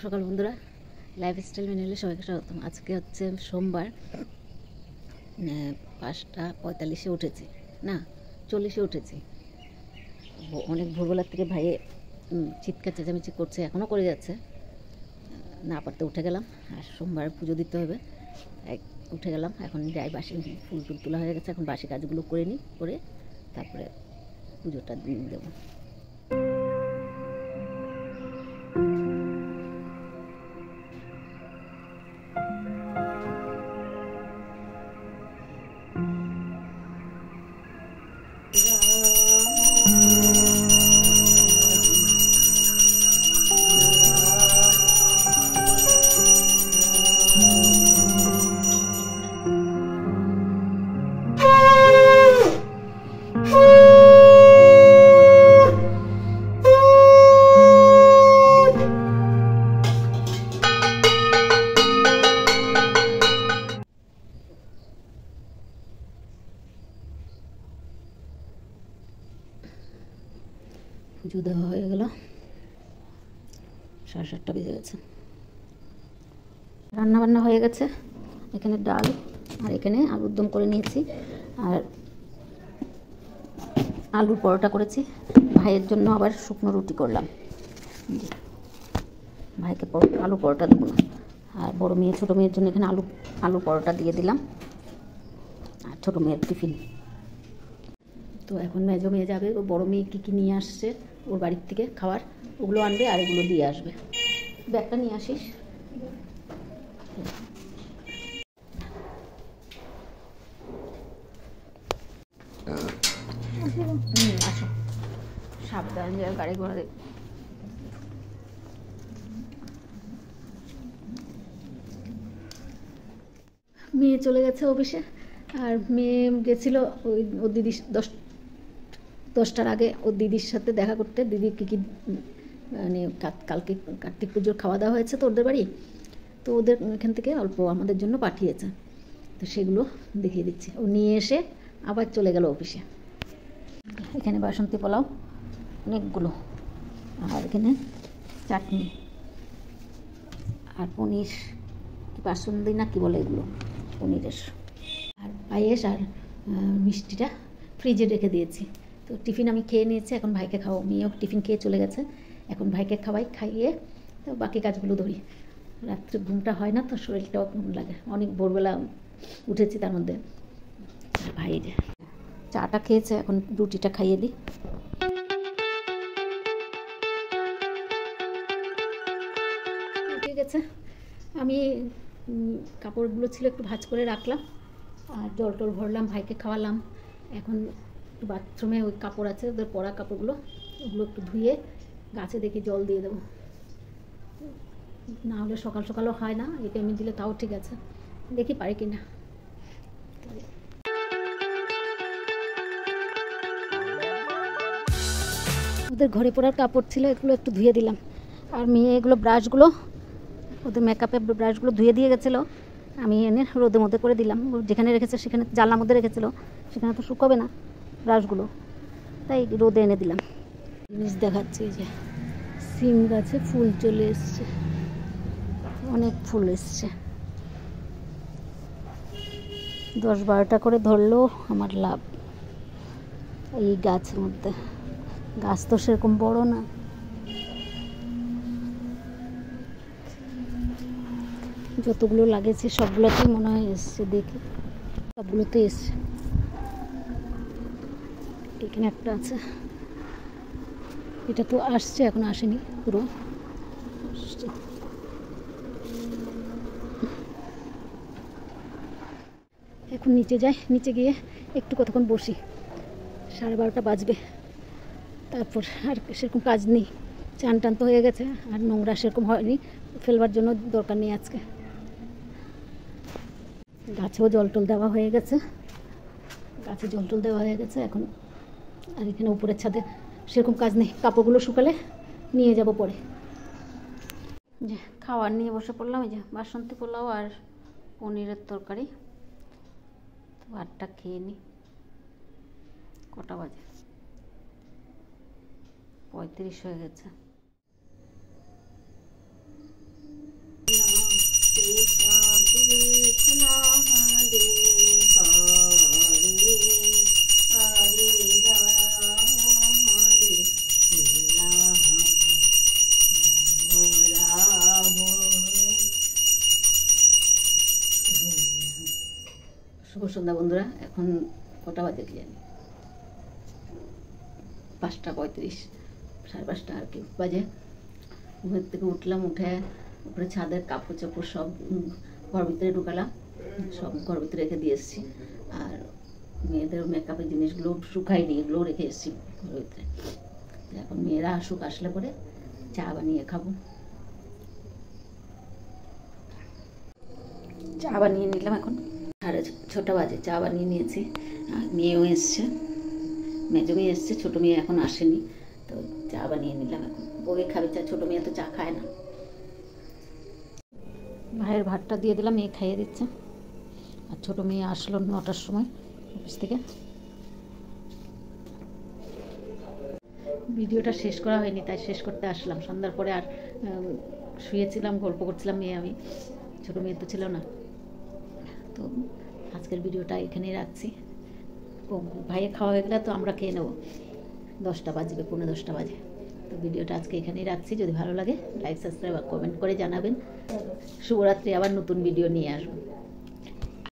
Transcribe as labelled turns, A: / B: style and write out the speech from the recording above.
A: সকাল বন্ধুরা, লাইফস্টাইল ম্যানুয়ালে সবাইকে স্বাগতম। আজকে হচ্ছে সোমবার, 5টা 45-এ উঠেছি, না 40-এ উঠেছি। অনেক ভোরবেলার থেকে ভাইয়ে চিৎকার চেঁচামেচি করছে, এখনও করে যাচ্ছে, না পারতে উঠে গেলাম। আর সোমবার পুজো দিতে হবে, উঠে গেলাম। এখন যাই, বাসি ফুল টুল তোলা হয়ে গেছে, এখন বাসি কাজগুলো করে নিই, করে তারপরে পুজোটা দেবো। পুজো দেওয়া হয়ে গেল, 7:30 বেজে গেছে। রান্নাবান্না হয়ে গেছে, এখানে ডাল আর এখানে আলুর দম করে নিয়েছি, আর আলুর পরোটা করেছি। ভাইয়ের জন্য আবার শুকনো রুটি করলাম, ভাইকে আলু পরোটা দেবো না। আর বড় মেয়ে ছোটো মেয়ের জন্য এখানে আলু পরোটা দিয়ে দিলাম, আর ছোটো মেয়ের টিফিন। তো এখন মেজো মেয়ে যাবে, ও বড়ো মেয়ে কী নিয়ে আসছে ওর বাড়ির থেকে খাবার, ওগুলো আনবে আর এগুলো দিয়ে আসবে। ব্যাগটা নিয়ে আসিস। আসো, সাবধান যে গাড়ি ঘোড়া দেখ। মেয়ে চলে গেছে অফিসে, আর মেয়ে গেছিলো ওর দিদি 10টার আগে ওর দিদির সাথে দেখা করতে। দিদি কী মানে কালকে কার্তিক পুজোর খাওয়া দাওয়া হয়েছে তো ওদের বাড়ি, তো ওদের এখান থেকে অল্প আমাদের জন্য পাঠিয়েছে, তো সেগুলো দেখিয়ে দিচ্ছি। ও নিয়ে এসে আবার চলে গেল অফিসে। এখানে বাসন্তী পোলাও অনেকগুলো, আর এখানে চাটনি আর পনির, কি বাসন্তী না কি বলে এগুলো, পনিরের, আর পায়েস আর মিষ্টিটা ফ্রিজে রেখে দিয়েছি। তো টিফিন আমি খেয়ে নিয়েছি, এখন ভাইকে খাওয়া। মেয়েও টিফিন খেয়ে চলে গেছে, এখন ভাইকে খাইয়ে তো বাকি কাজগুলো ধরি। রাত্রে ঘুমটা হয় না তো, শরীরটাও লাগে, অনেক ভোরবেলা উঠেছি তার মধ্যে। ভাই চাটা খেয়েছে, এখন রুটিটা খাইয়ে দিই। ঠিক আছে, আমি কাপড়গুলো ছিল একটু ভাঁজ করে রাখলাম, আর জল টল ভরলাম, ভাইকে খাওয়ালাম। এখন একটু বাথরুমে ওই কাপড় আছে ওদের পরা কাপড়গুলো, ওগুলো একটু ধুয়ে গাছে দেখি জল দিয়ে দেবো। না হলে সকাল সকালও হয় না, এই টাইমে দিলে তাও ঠিক আছে, দেখি পারি কি না। ওদের ঘরে পরার কাপড় ছিল, এগুলো একটু ধুয়ে দিলাম। আর মেয়ে এগুলো ব্রাশগুলো, ওদের মেকআপের ব্রাশগুলো ধুয়ে দিয়ে গেছিলো, আমি এনে রোদের মধ্যে করে দিলাম। যেখানে রেখেছে সেখানে, জানলার মধ্যে রেখেছিলো, সেখানে তো শুকাবে না ব্রাশগুলো, তাই রোদে এনে দিলাম। জিনিস দেখাচ্ছি, যে সিম গাছে ফুল চলে এসছে, অনেক ফুল এসছে। 10-12টা করে ধরলেও আমার লাভ এই গাছের মধ্যে। গাছ তো সেরকম বড় না, যতগুলো লাগিয়েছি সবগুলোতেই মনে হয় এসছে, দেখি সবগুলোতে এসছে। এখানে একটা আছে, এটা তো আসছে, এখন আসেনি পুরো। এখন নিচে যাই, নিচে গিয়ে একটু কতক্ষণ বসি, 12:30 বাজবে। তারপর আর সেরকম কাজ নেই, চান টান তো হয়ে গেছে, আর নোংরা সেরকম হয়নি, ফেলবার জন্য দরকার নেই আজকে। গাছেও জল টল দেওয়া হয়ে গেছে, গাছে জল টল দেওয়া হয়ে গেছে এখন। আর এখানে উপরের ছাদে সেরকম কাজ নেই, কাপড়গুলো শুকালে নিয়ে যাব পরে। যে খাবার নিয়ে বসে পড়লাম, এই যে বাসন্তী পোলাও আর পনিরের তরকারি। ভাতটা খেয়ে নিই। কটা বাজে? 35 হয়ে গেছে। সন্ধ্যা বন্ধুরা, এখন কটা বাজে কি জানি, 5:35, 5:30 আর কি বাজে। ঘুমের থেকে উঠলাম, উঠে উপরে ছাদের কাপড় চাপড় সব ঘর ভিতরে ঢুকালাম, সব ঘর ভিতরে রেখে দিয়ে এসেছি। আর মেয়েদের মেকআপের জিনিসগুলো শুকাইনি, এগুলো রেখে এসেছি ঘরের ভিতরে। এখন মেয়েরা আসুক, আসলে পরে চা বানিয়ে খাবো। চা বানিয়ে নিলাম, এখন 6:30 বাজে, চা বানিয়ে নিয়েছি। আর মেয়েও এসছে, মেজো মেয়ে এসছে, ছোটো মেয়ে এখন আসেনি, তো চা বানিয়ে নিলাম। এখন বউয়ে খাবে চা, ছোটো মেয়ে তো চা খায় না। ভাইয়ের ভাতটা দিয়ে দিলাম, মেয়ে খাইয়ে দিচ্ছে। আর ছোটো মেয়ে আসলো 9টার সময় অফিস থেকে। ভিডিওটা শেষ করা হয়নি, তাই শেষ করতে আসলাম। সন্ধ্যার পরে আর শুয়েছিলাম, গল্প করছিলাম মেয়ে আমি, ছোটো মেয়ে তো ছিল না। তো আজকের ভিডিওটা এখানেই রাখছি। ভাইয়ের খাওয়া হয়ে গেলে তো আমরা খেয়ে নেবো, 10টা বাজবে, 10:15 বাজে। তো ভিডিওটা আজকে এখানেই রাখছি। যদি ভালো লাগে লাইক, সাবস্ক্রাইব আর কমেন্ট করে জানাবেন। শুভরাত্রি, আবার নতুন ভিডিও নিয়ে আসবো।